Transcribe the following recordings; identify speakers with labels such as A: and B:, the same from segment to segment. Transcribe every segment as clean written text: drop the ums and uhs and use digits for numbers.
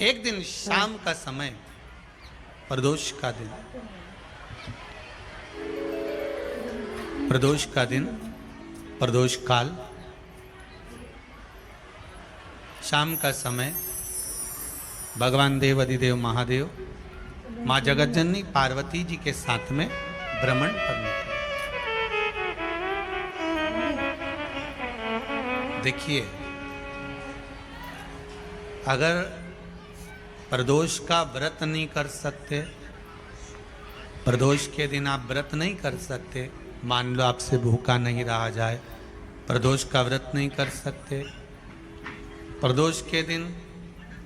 A: एक दिन शाम का समय, प्रदोष का दिन, प्रदोष का दिन, प्रदोष काल, शाम का समय, भगवान देव अधिदेव महादेव माँ जगतजननी पार्वती जी के साथ में भ्रमण पर निकले। देखिए, अगर प्रदोष का व्रत नहीं कर सकते, प्रदोष के दिन आप व्रत नहीं कर सकते, मान लो आपसे भूखा नहीं रहा जाए, प्रदोष का व्रत नहीं कर सकते, प्रदोष के दिन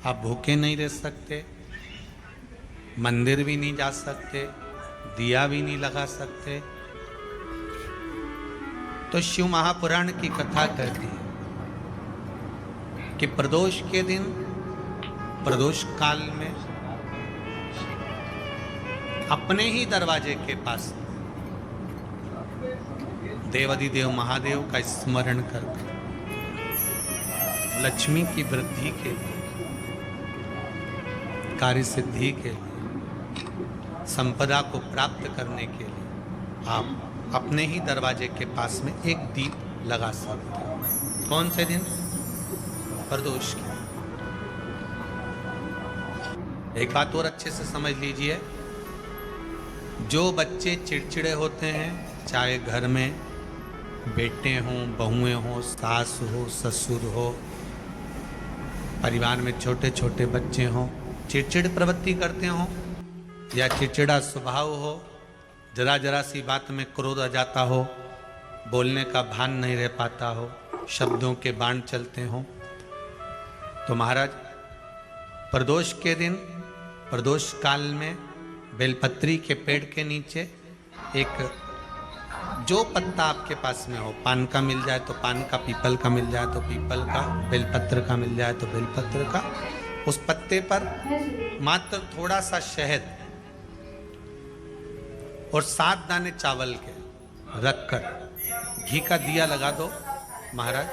A: आप भूखे नहीं रह सकते, मंदिर भी नहीं जा सकते, दिया भी नहीं लगा सकते, तो शिव महापुराण की कथा कहती है कि प्रदोष के दिन, प्रदोष काल में अपने ही दरवाजे के पास देवाधिदेव महादेव का स्मरण करके लक्ष्मी की वृद्धि के लिए, कार्य सिद्धि के लिए, संपदा को प्राप्त करने के लिए आप अपने ही दरवाजे के पास में एक दीप लगा सकते हो। कौन से दिन? प्रदोष के। एक बात और अच्छे से समझ लीजिए, जो बच्चे चिड़चिड़े होते हैं, चाहे घर में बेटे हों, बहुएं हों, सास हो, ससुर हो, परिवार में छोटे छोटे बच्चे हों, चिड़चिड़ प्रवृत्ति करते हों या चिड़चिड़ा स्वभाव हो, जरा जरा सी बात में क्रोध आ जाता हो, बोलने का भान नहीं रह पाता हो, शब्दों के बाण चलते हों, तो महाराज प्रदोष के दिन, प्रदोष काल में बेलपत्री के पेड़ के नीचे एक, जो पत्ता आपके पास में हो, पान का मिल जाए तो पान का, पीपल का मिल जाए तो पीपल का, बेलपत्र का मिल जाए तो बेलपत्र का, उस पत्ते पर मात्र थोड़ा सा शहद और 7 दाने चावल के रखकर घी का दिया लगा दो महाराज,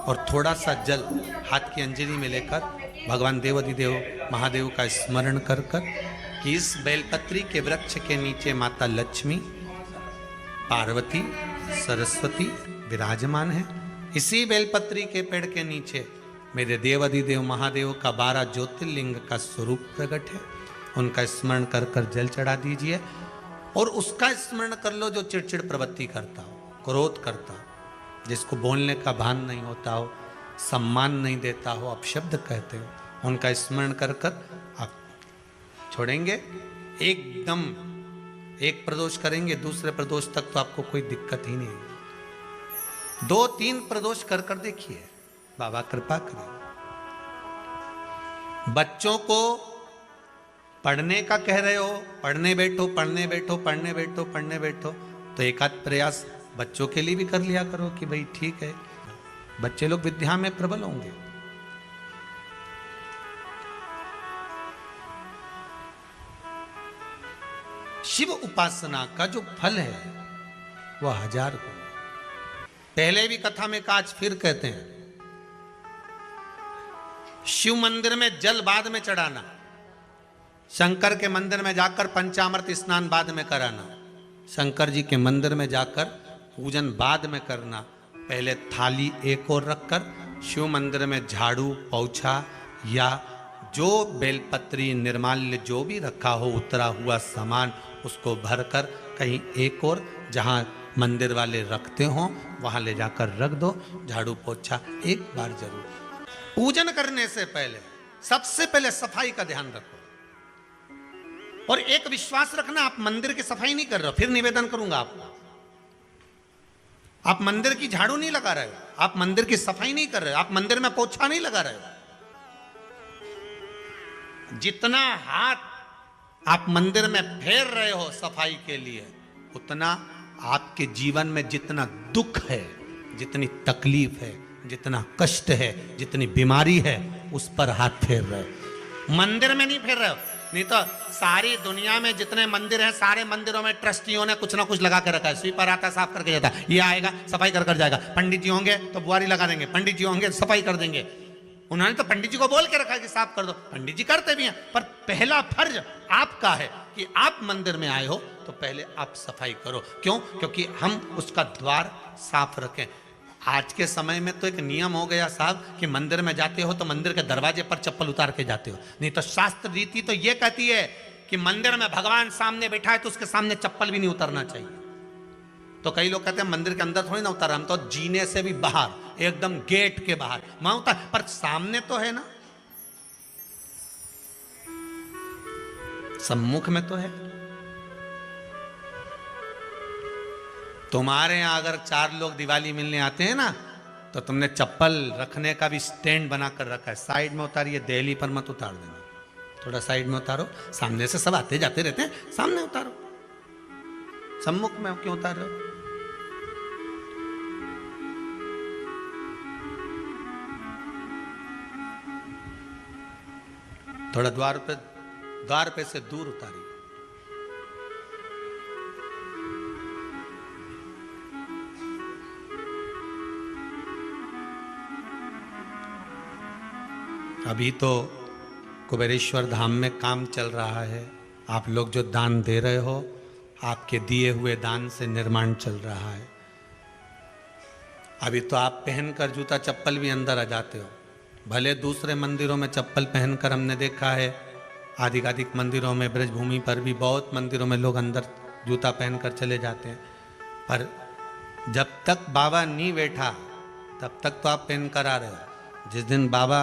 A: और थोड़ा सा जल हाथ की अंजलि में लेकर भगवान देवाधिदेव महादेव का स्मरण कर कर कि इस बेलपत्री के वृक्ष के नीचे माता लक्ष्मी, पार्वती, सरस्वती विराजमान है। इसी बेलपत्री के पेड़ के नीचे मेरे देवाधिदेव महादेव का 12 ज्योतिर्लिंग का स्वरूप प्रकट है। उनका स्मरण कर कर जल चढ़ा दीजिए और उसका स्मरण कर लो जो चिड़चिड़ प्रवृत्ति करता हो, क्रोध करता हो, जिसको बोलने का भान नहीं होता हो, सम्मान नहीं देता हो, अपशब्द कहते हो, उनका स्मरण कर कर आप छोड़ेंगे। एकदम एक प्रदोष करेंगे, दूसरे प्रदोष तक तो आपको कोई दिक्कत ही नहीं है। 2-3 प्रदोष कर कर देखिए, बाबा कृपा करें। बच्चों को पढ़ने का कह रहे हो, पढ़ने बैठो, पढ़ने बैठो, पढ़ने बैठो, पढ़ने बैठो, तो एक आध प्रयास बच्चों के लिए भी कर लिया करो कि भाई ठीक है, बच्चे लोग विद्या में प्रबल होंगे। शिव उपासना का जो फल है वह 1000 गुना। पहले भी कथा में कहा, आज फिर कहते हैं, शिव मंदिर में जल बाद में चढ़ाना, शंकर के मंदिर में जाकर पंचामृत स्नान बाद में कराना, शंकर जी के मंदिर में जाकर पूजन बाद में करना, पहले थाली एक और रखकर शिव मंदिर में झाड़ू, पोछा या जो बेलपत्री, निर्माल्य जो भी रखा हो, उतरा हुआ सामान, उसको भरकर कहीं एक और जहाँ मंदिर वाले रखते हों वहाँ ले जाकर रख दो। झाड़ू पोछा एक बार जरूर। पूजन करने से पहले सबसे पहले सफाई का ध्यान रखो, और एक विश्वास रखना, आप मंदिर की सफाई नहीं कर रहे हो, फिर निवेदन करूंगा आपको, आप मंदिर की झाड़ू नहीं लगा रहे हो, आप मंदिर की सफाई नहीं कर रहे हो, आप मंदिर में पोछा नहीं लगा रहे हो। जितना हाथ आप मंदिर में फेर रहे हो सफाई के लिए, उतना आपके जीवन में जितना दुख है, जितनी तकलीफ है, जितना कष्ट है, जितनी बीमारी है, उस पर हाथ फेर रहे हो, मंदिर में नहीं फेर रहे हो। नहीं तो सारी दुनिया में जितने मंदिर हैं, सारे मंदिरों में ट्रस्टियों ने कुछ ना कुछ लगा के रखा है। स्वीपर आता है, साफ करके जाता है, ये आएगा सफाई कर कर जाएगा, पंडित जी होंगे तो बुआरी लगा देंगे, पंडित जी होंगे सफाई कर देंगे। उन्होंने तो पंडित जी को बोल के रखा कि साफ कर दो, पंडित जी करते भी हैं, पर पहला फर्ज आपका है कि आप मंदिर में आए हो तो पहले आप सफाई करो। क्यों? क्योंकि हम उसका द्वार साफ रखें। आज के समय में तो एक नियम हो गया साहब कि मंदिर में जाते हो तो मंदिर के दरवाजे पर चप्पल उतार के जाते हो, नहीं तो शास्त्र रीति तो ये कहती है कि मंदिर में भगवान सामने बैठा है तो उसके सामने चप्पल भी नहीं उतरना चाहिए। तो कई लोग कहते हैं मंदिर के अंदर थोड़ी ना उतार, हम तो जीने से भी बाहर, एकदम गेट के बाहर वहां उतार, पर सामने तो है ना, सम्मुख में तो है। तुम्हारे यहां अगर 4 लोग दिवाली मिलने आते हैं ना तो तुमने चप्पल रखने का भी स्टैंड बनाकर रखा है, साइड में उतारिए, दहली पर मत उतार देना, थोड़ा साइड में उतारो। सामने से सब आते जाते रहते हैं, सामने उतारो, सम्मुख में क्यों उतार रहे हो? थोड़ा द्वार पे से दूर उतारिए। अभी तो कुबेरेश्वर धाम में काम चल रहा है, आप लोग जो दान दे रहे हो, आपके दिए हुए दान से निर्माण चल रहा है। अभी तो आप पहनकर जूता चप्पल भी अंदर आ जाते हो, भले दूसरे मंदिरों में चप्पल पहनकर हमने देखा है, आधिकाधिक मंदिरों में, ब्रजभूमि पर भी बहुत मंदिरों में लोग अंदर जूता पहनकर चले जाते हैं, पर जब तक बाबा नहीं बैठा तब तक तो आप पहनकर आ रहे हो। जिस दिन बाबा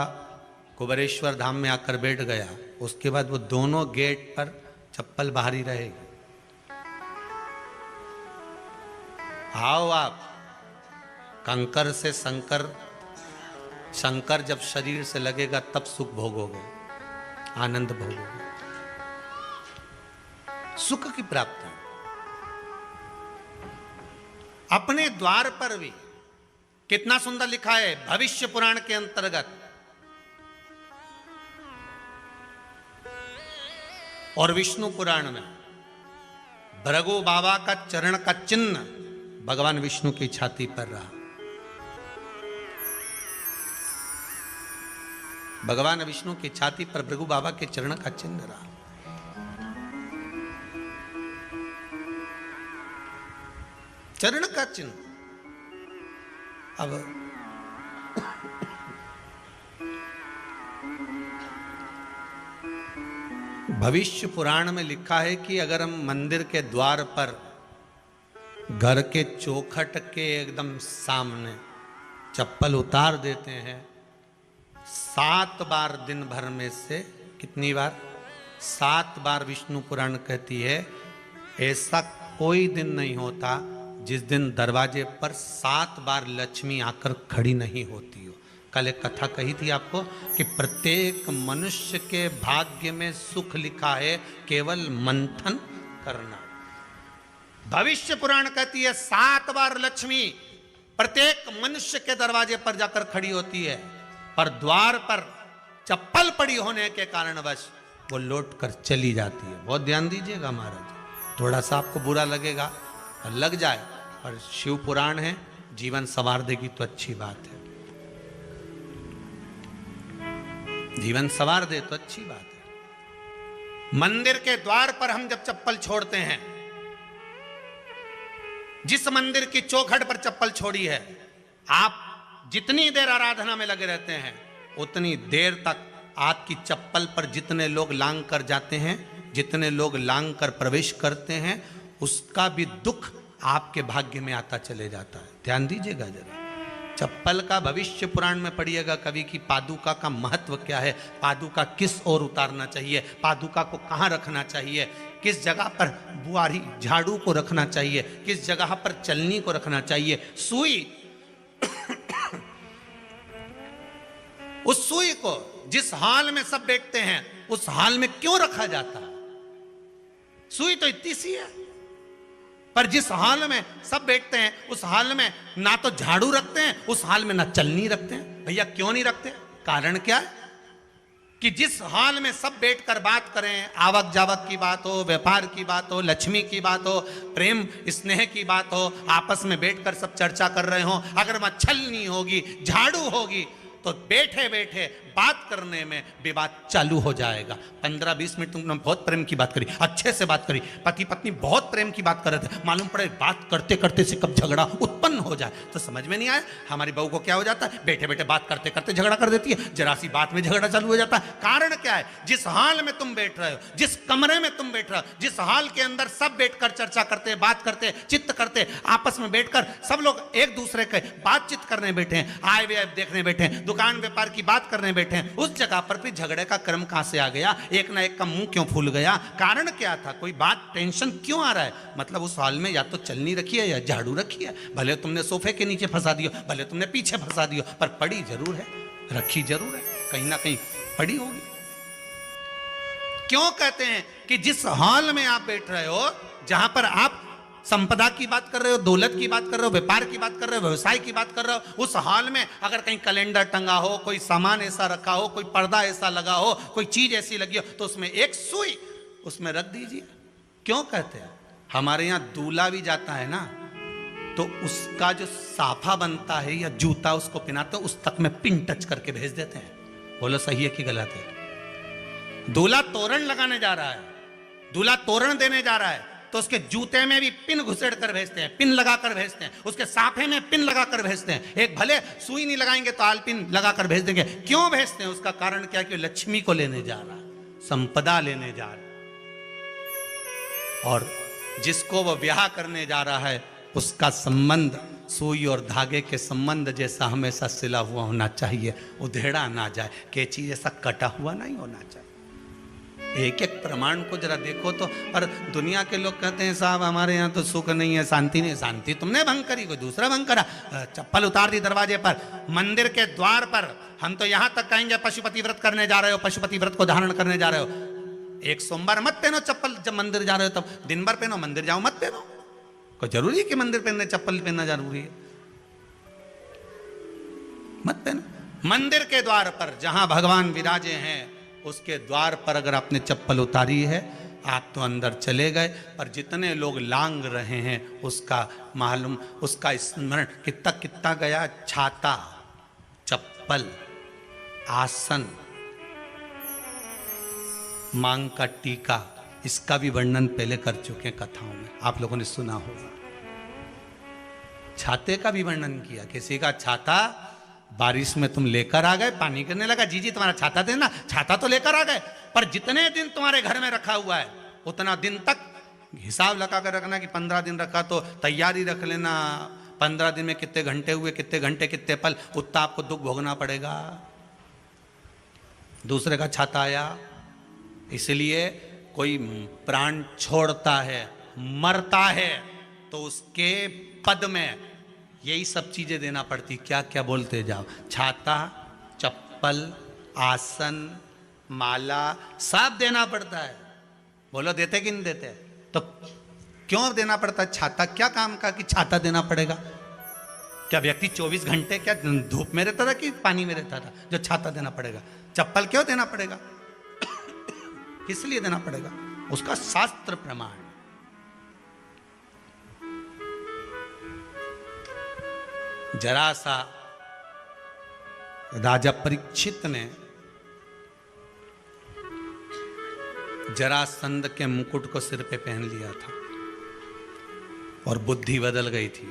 A: कुबेरेश्वर धाम में आकर बैठ गया उसके बाद वो दोनों गेट पर चप्पल बाहर ही रहेगी। आओ आप, कंकर से शंकर, शंकर जब शरीर से लगेगा तब सुख भोगोगे, आनंद भोगोगे, सुख की प्राप्ति। अपने द्वार पर भी कितना सुंदर लिखा है भविष्य पुराण के अंतर्गत, और विष्णु पुराण में भृगु बाबा का चरण का चिन्ह भगवान विष्णु की छाती पर रहा। भगवान विष्णु की छाती पर भृगु बाबा के चरण का चिन्ह रहा। चरण का चिन्ह। अब भविष्य पुराण में लिखा है कि अगर हम मंदिर के द्वार पर घर के चौखट के एकदम सामने चप्पल उतार देते हैं 7 बार दिन भर में से, कितनी बार? 7 बार विष्णु पुराण कहती है ऐसा कोई दिन नहीं होता जिस दिन दरवाजे पर 7 बार लक्ष्मी आकर खड़ी नहीं होती हो। कल एक कथा कही थी आपको कि प्रत्येक मनुष्य के भाग्य में सुख लिखा है, केवल मंथन करना। भविष्य पुराण कहती है 7 बार लक्ष्मी प्रत्येक मनुष्य के दरवाजे पर जाकर खड़ी होती है, पर द्वार पर चप्पल पड़ी होने के कारणवश वो लौट कर चली जाती है। बहुत ध्यान दीजिएगा महाराज, थोड़ा सा आपको बुरा लगेगा और लग जाए, पर शिव पुराण है, जीवन संवार देगी तो अच्छी बात है, जीवन संवार दे तो अच्छी बात है। मंदिर के द्वार पर हम जब चप्पल छोड़ते हैं, जिस मंदिर की चौखट पर चप्पल छोड़ी है, आप जितनी देर आराधना में लगे रहते हैं उतनी देर तक आपकी चप्पल पर जितने लोग लांग कर जाते हैं, जितने लोग लांग कर प्रवेश करते हैं, उसका भी दुख आपके भाग्य में आता चले जाता है। ध्यान दीजिएगा जरा। चप्पल का भविष्य पुराण में पढ़िएगा कवि की पादुका का महत्व क्या है, पादुका किस ओर उतारना चाहिए, पादुका को कहाँ रखना चाहिए, किस जगह पर बुआरी झाड़ू को रखना चाहिए, किस जगह पर चलनी को रखना चाहिए, सुई उस सुई को जिस हाल में सब बैठते हैं उस हाल में क्यों रखा जाता है? सुई तो इतनी सी है, पर जिस हाल में सब बैठते हैं उस हाल में ना तो झाड़ू रखते हैं, उस हाल में ना चलनी रखते हैं। भैया क्यों नहीं रखते? कारण क्या है कि जिस हाल में सब बैठकर बात करें, आवक जावक की बात हो, व्यापार की बात हो, लक्ष्मी की बात हो, प्रेम स्नेह की बात हो, आपस में बैठकर सब चर्चा कर रहे हो, अगर वहां छलनी होगी, झाड़ू होगी, तो बैठे बैठे बात करने में विवाद चालू हो जाएगा। 15-20 मिनट तुमने बहुत प्रेम की बात करी, अच्छे से बात करी, पति पत्नी बहुत प्रेम की बात कर रहे थे, मालूम पड़े बात करते करते से कब झगड़ा उत्पन्न हो जाए तो समझ में नहीं आया। हमारी बहू को क्या हो जाता है, बैठे बैठे बात करते करते झगड़ा कर देती है, जरा सी बात में झगड़ा चालू हो जाता है। कारण क्या है, जिस हाल में तुम बैठ रहे हो, जिस कमरे में तुम बैठ रहे हो, जिस हाल के अंदर सब बैठकर चर्चा करते, बात करते, चित्त करते, आपस में बैठकर सब लोग एक दूसरे के बातचीत करने बैठे हैं, आय व्यय देखने बैठे हैं, दुकान व्यापार की बात करने बैठे हैं, उस जगह पर भी झगड़े का क्रम कहां से आ गया, एक ना एक का मुंह क्यों फूल गया, कारण क्या था, कोई बात टेंशन क्यों आ रहा है, मतलब उस हाल में या तो चलनी रखी है या झाड़ू रखी है, भले तुमने सोफे के नीचे फंसा दियो, भले तुमने पीछे फंसा दियो, पर पड़ी जरूर है, रखी जरूर है, कहीं ना कहीं पड़ी होगी। क्यों कहते हैं कि जिस हाल में आप बैठ रहे हो, जहां पर आप संपदा की बात कर रहे हो, दौलत की बात कर रहे हो, व्यापार की बात कर रहे हो, व्यवसाय की बात कर रहे हो, उस हाल में अगर कहीं कैलेंडर टंगा हो, कोई सामान ऐसा रखा हो, कोई पर्दा ऐसा लगा हो, कोई चीज ऐसी लगी हो, तो उसमें एक सुई उसमें रख दीजिए। क्यों कहते हैं, हमारे यहां दूल्हा भी जाता है ना, तो उसका जो साफा बनता है या जूता उसको पहनाते, उस तक में पिन टच करके भेज देते हैं। बोलो सही है कि गलत है? दूल्हा तोरण लगाने जा रहा है, दूल्हा तोरण देने जा रहा है, तो उसके जूते में भी पिन घुसेड़ कर भेजते हैं, पिन लगा कर भेजते हैं, उसके साफे में पिन लगा कर भेजते हैं। एक भले सुई नहीं लगाएंगे तो आल पिन लगा कर भेज देंगे। क्यों भेजते हैं? उसका कारण क्या, कि लक्ष्मी को लेने जा रहा है, संपदा लेने जा रहा है, और जिसको वो ब्याह करने जा रहा है उसका संबंध सुई और धागे के संबंध जैसा हमेशा सिला हुआ होना चाहिए, उधेड़ा ना जाए, कि चीज ऐसा कटा हुआ नहीं होना चाहिए। एक एक प्रमाण को जरा देखो तो। और दुनिया के लोग कहते हैं साहब हमारे यहाँ तो सुख नहीं है, शांति नहीं। शांति तुमने भंग करी, कोई दूसरा भंग करा। चप्पल उतार दी दरवाजे पर, मंदिर के द्वार पर। हम तो यहाँ तक कहेंगे पशुपति व्रत करने जा रहे हो, पशुपति व्रत को धारण करने जा रहे हो, एक सोमवार मत पहनो चप्पल, जब मंदिर जा रहे हो तब दिन भर पहनो, मंदिर जाओ मत पहनो। कोई जरूरी है कि मंदिर पहनने चप्पल पहनना जरूरी है? मत पहनो। मंदिर के द्वार पर जहां भगवान विराजे हैं उसके द्वार पर अगर आपने चप्पल उतारी है, आप तो अंदर चले गए, पर जितने लोग लांग रहे हैं उसका मालूम, उसका स्मरण कितना कितना गया। छाता, चप्पल, आसन, मांग का टीका, इसका भी वर्णन पहले कर चुके हैं कथाओं में, आप लोगों ने सुना होगा। छाते का भी वर्णन किया, किसी का छाता बारिश में तुम लेकर आ गए, पानी गिरने लगा, जी जी तुम्हारा छाता देना, छाता तो लेकर आ गए, पर जितने दिन तुम्हारे घर में रखा हुआ है उतना दिन तक हिसाब लगा कर रखना कि 15 दिन रखा तो तैयारी रख लेना, 15 दिन में कितने घंटे हुए, कितने घंटे कितने पल, उतना आपको दुख भोगना पड़ेगा। दूसरे का छाता आया, इसलिए कोई प्राण छोड़ता है, मरता है, तो उसके पद में यही सब चीजें देना पड़ती। क्या क्या बोलते जाओ, छाता, चप्पल, आसन, माला, सब देना पड़ता है। बोलो देते कि नहीं देते? तो क्यों देना पड़ता है छाता? क्या काम का कि छाता देना पड़ेगा? क्या व्यक्ति 24 घंटे क्या धूप में रहता था कि पानी में रहता था जो छाता देना पड़ेगा? चप्पल क्यों देना पड़ेगा? किस लिए देना पड़ेगा? उसका शास्त्र प्रमाण। जरा सा राजा परीक्षित ने जरासंध के मुकुट को सिर पे पहन लिया था और बुद्धि बदल गई थी।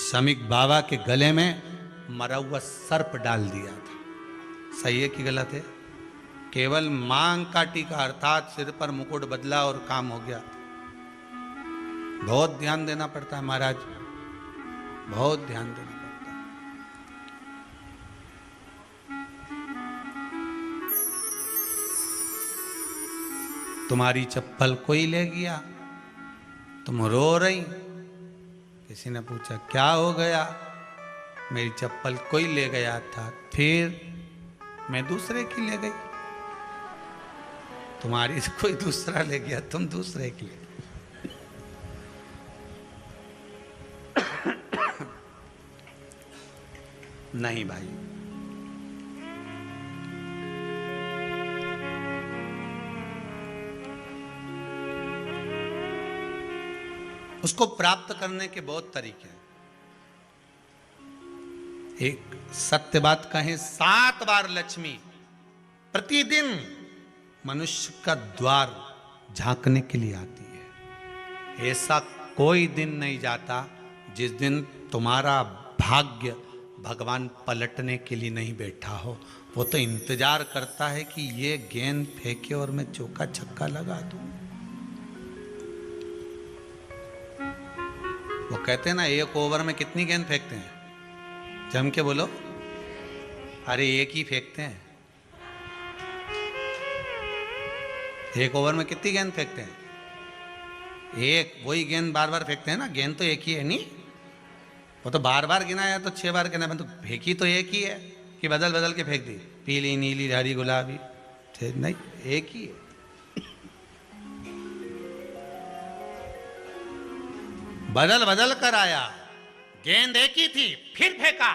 A: शमीक बाबा के गले में मरा हुआ सर्प डाल दिया था। सही है कि गलत है? केवल मांग का टीका अर्थात सिर पर मुकुट बदला और काम हो गया। बहुत ध्यान देना पड़ता है महाराज, बहुत ध्यान देना पड़ता है। तुम्हारी चप्पल कोई ले गया, तुम रो रही, किसी ने पूछा क्या हो गया? मेरी चप्पल कोई ले गया था, फिर मैं दूसरे की ले गई। तुम्हारी कोई दूसरा ले गया, तुम दूसरे की ले। नहीं भाई, उसको प्राप्त करने के बहुत तरीके हैं। एक सत्य बात कहें, 7 बार लक्ष्मी प्रतिदिन मनुष्य का द्वार झांकने के लिए आती है। ऐसा कोई दिन नहीं जाता जिस दिन तुम्हारा भाग्य भगवान पलटने के लिए नहीं बैठा हो। वो तो इंतजार करता है कि ये गेंद फेंके और मैं चौका छक्का लगा दूं। वो कहते हैं ना, एक ओवर में कितनी गेंद फेंकते हैं? जम के बोलो। अरे एक ही फेंकते हैं। एक ओवर में कितनी गेंद फेंकते हैं? एक। वही गेंद बार बार फेंकते हैं ना। गेंद तो एक ही है नहीं। वो तो बार बार गिना है तो 6 बार गिना, तो फेंकी तो एक ही है कि बदल बदल के फेंक दी, पीली नीली हरी गुलाबी? नहीं, एक ही है। बदल बदल कर आया, गेंद एक ही थी, फिर फेंका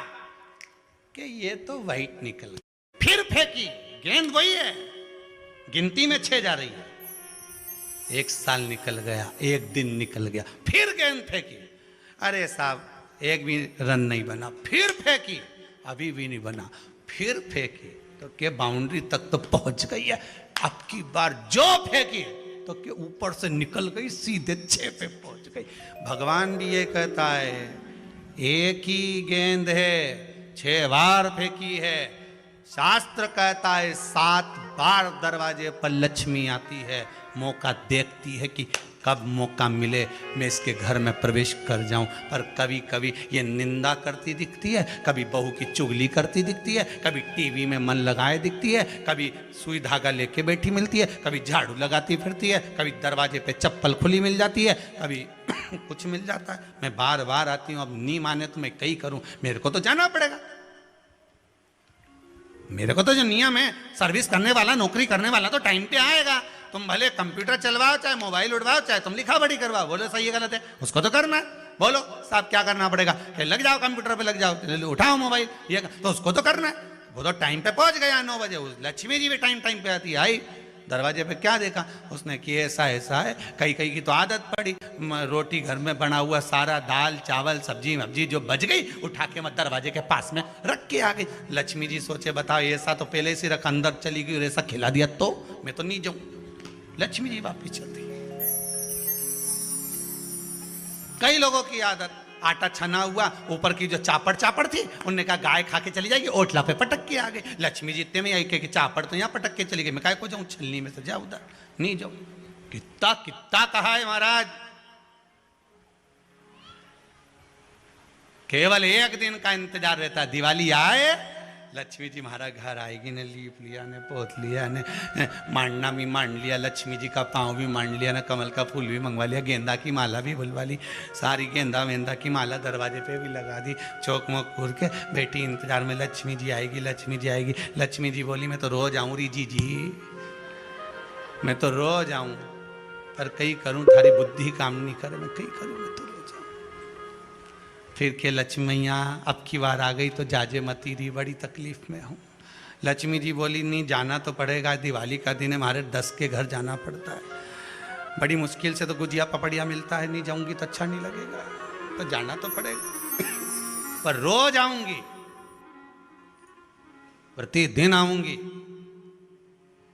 A: कि ये तो वाइट निकल, फिर फेंकी, गेंद वही है, गिनती में 6 जा रही है। 1 साल निकल गया, 1 दिन निकल गया, फिर गेंद फेंकी। अरे साहब, एक भी रन नहीं बना। फिर फेंकी, अभी भी नहीं बना। फिर फेंकी तो के बाउंड्री तक तो पहुंच गई है। अब की बार जो फेंकी तो के ऊपर से निकल गई, सीधे 6 पे पहुंच गई। भगवान भी ये कहता है, एक ही गेंद है, 6 बार फेंकी है। शास्त्र कहता है 7 बार दरवाजे पर लक्ष्मी आती है, मौका देखती है कि कब मौका मिले मैं इसके घर में प्रवेश कर जाऊं। पर कभी कभी ये निंदा करती दिखती है, कभी बहू की चुगली करती दिखती है, कभी टीवी में मन लगाए दिखती है, कभी सुई धागा लेके बैठी मिलती है, कभी झाड़ू लगाती फिरती है, कभी दरवाजे पे चप्पल खुली मिल जाती है, कभी कुछ मिल जाता है। मैं बार बार आती हूँ, अब नहीं माने तो मैं कई करूँ, मेरे को तो जाना पड़ेगा। मेरे को तो जो नियम है, सर्विस करने वाला, नौकरी करने वाला तो टाइम पे आएगा। तुम भले कंप्यूटर चलवाओ, चाहे मोबाइल उड़वाओ, चाहे तुम लिखा पढ़ी करवाओ, बोलो सही है गलत है, उसको तो करना है। बोलो साहब क्या करना पड़ेगा? लग जाओ कंप्यूटर पे, लग जाओ, उठाओ मोबाइल, ये तो उसको तो करना है। वो तो टाइम पे पहुंच गया 9 बजे। लक्ष्मी जी भी टाइम पे आती है। आई दरवाजे पे, क्या देखा उसने कि ऐसा ऐसा है। कई कई की तो आदत पड़ी, रोटी घर में बना हुआ सारा, दाल चावल सब्जी वब्जी जो बच गई, उठा के मैं दरवाजे के पास में रख के आ गई। लक्ष्मी जी सोचे, बताओ ऐसा तो पहले से रख, अंदर चली गई और ऐसा खिला दिया तो मैं तो नहीं जाऊं। लक्ष्मी जी वापिस चलती। कई लोगों की आदत, आटा छना हुआ, ऊपर की जो चापड़ चापड़ थी, उनने कहा गाय खा के चली जाएगी, ओटला पे पटक के आ गई। लक्ष्मी जी इतने में आई कि चापड़ तो यहाँ पटक के चली गई, मैं काय को जाऊं, छलनी में से जा उधर, नहीं जाऊं। कितना कितना कहा है महाराज, केवल 1 दिन का इंतजार रहता। दिवाली आए, लक्ष्मी जी महाराज घर आएगी ने, लीप लिया ने, पोत लिया ने, मांडना भी मांड लिया, लक्ष्मी जी का पाँव भी मांड लिया ने, कमल का फूल भी मंगवा लिया, गेंदा की माला भी बुलवा ली, सारी गेंदा वेंदा की माला दरवाजे पे भी लगा दी। चौक मोक घूर के बेटी इंतजार में, लक्ष्मी जी आएगी, लक्ष्मी जी आएगी। लक्ष्मी जी बोली, मैं तो रोज आऊँ री जी, मैं तो रोज आऊँ, पर कई करूँ थारी बुद्धि काम नहीं करे, मैं कई करूँ, मैं तो रोज आऊँ। फिर के लक्ष्मी मैया अब की बार आ गई तो जाजे मती रही, बड़ी तकलीफ में हूँ। लक्ष्मी जी बोली, नहीं जाना तो पड़ेगा, दिवाली का दिन है, हमारे 10 के घर जाना पड़ता है, बड़ी मुश्किल से तो गुजिया पपड़िया मिलता है, नहीं जाऊंगी तो अच्छा नहीं लगेगा, तो जाना तो पड़ेगा। पर रोज आऊंगी, प्रतिदिन आऊंगी।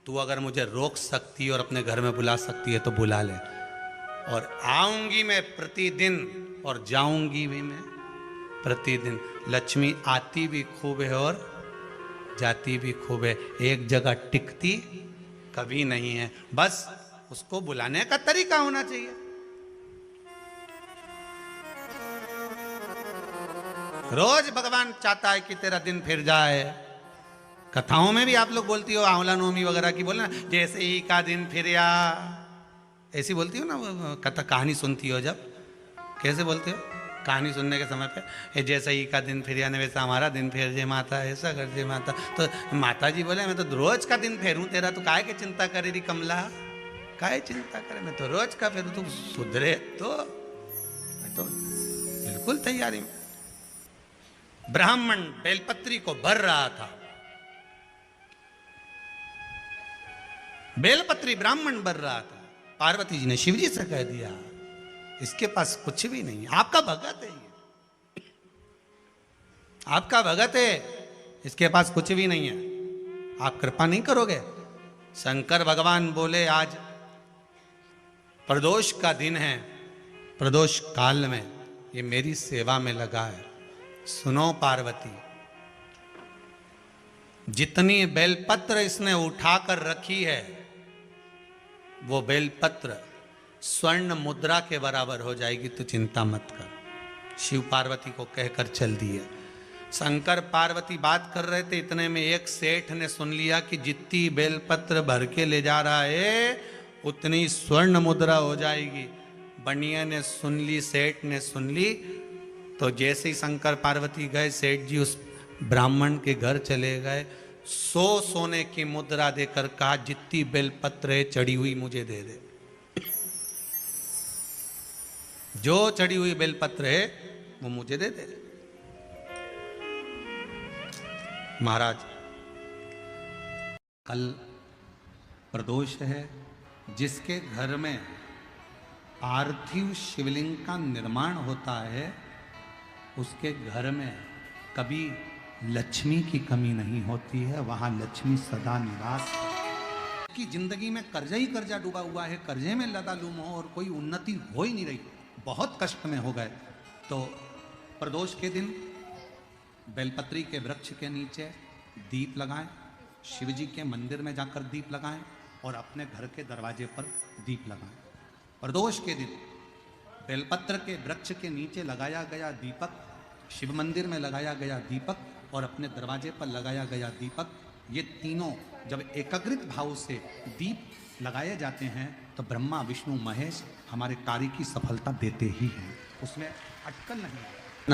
A: तू अगर मुझे रोक सकती और अपने घर में बुला सकती है तो बुला ले, और आऊंगी मैं प्रतिदिन और जाऊंगी भी मैं प्रतिदिन। लक्ष्मी आती भी खूब है और जाती भी खूब है, एक जगह टिकती कभी नहीं है। बस उसको बुलाने का तरीका होना चाहिए। रोज भगवान चाहता है कि तेरा दिन फिर जाए। कथाओं में भी आप लोग बोलती हो, आंवला नवमी वगैरह की बोलना, जैसे ही का दिन फिर आ, ऐसी बोलती हो ना कथा, कहानी सुनती हो जब, कैसे बोलते हो कहानी सुनने के समय पे, जैसे ही का दिन फिर आने वैसा हमारा दिन फेर जे माता, ऐसा कर जे माता। तो माता जी बोले, मैं तो रोज का दिन फेरूं तेरा, तो काहे के चिंता करे री कमला, काहे चिंता करे, मैं तो रोज का फेरूं, तू सुधरे तो। मैं तो बिल्कुल तैयारी में। ब्राह्मण बेलपत्री को भर रहा था, बेलपत्री ब्राह्मण भर रहा था। पार्वती जी ने शिव जी से कह दिया, इसके पास कुछ भी नहीं, आपका भगत है ये, आपका भगत है, इसके पास कुछ भी नहीं है, आप कृपा नहीं करोगे? शंकर भगवान बोले आज प्रदोष का दिन है, प्रदोष काल में ये मेरी सेवा में लगा है। सुनो पार्वती, जितनी बेलपत्र इसने उठाकर रखी है वो बेलपत्र स्वर्ण मुद्रा के बराबर हो जाएगी, तो चिंता मत कर। शिव पार्वती को कहकर चल दिए। शंकर पार्वती बात कर रहे थे, इतने में एक सेठ ने सुन लिया कि जितनी बेलपत्र भर के ले जा रहा है उतनी स्वर्ण मुद्रा हो जाएगी। बनिया ने सुन ली, सेठ ने सुन ली, तो जैसे ही शंकर पार्वती गए, सेठ जी उस ब्राह्मण के घर चले गए, 100 सोने की मुद्रा देकर कहा जितनी बेलपत्र है चढ़ी हुई मुझे दे दे। जो चढ़ी हुई बेलपत्र है वो मुझे दे दे। महाराज, कल प्रदोष है, जिसके घर में पार्थिव शिवलिंग का निर्माण होता है उसके घर में कभी लक्ष्मी की कमी नहीं होती है, वहां लक्ष्मी सदा निवास है। कि जिंदगी में कर्जा ही कर्जा डूबा हुआ है, कर्जे में लदालूम हो और कोई उन्नति हो ही नहीं रही, बहुत कष्ट में हो गए। तो प्रदोष के दिन बेलपत्री के वृक्ष के नीचे दीप लगाएं, शिव जी के मंदिर में जाकर दीप लगाएं और अपने घर के दरवाजे पर दीप लगाएं। प्रदोष के दिन बेलपत्र के वृक्ष के नीचे लगाया गया दीपक, शिव मंदिर में लगाया गया दीपक और अपने दरवाजे पर लगाया गया दीपक, ये तीनों जब एकाग्रित भाव से दीप लगाए जाते हैं तो ब्रह्मा विष्णु महेश हमारे कार्य की सफलता देते ही हैं, उसमें अटकल नहीं है।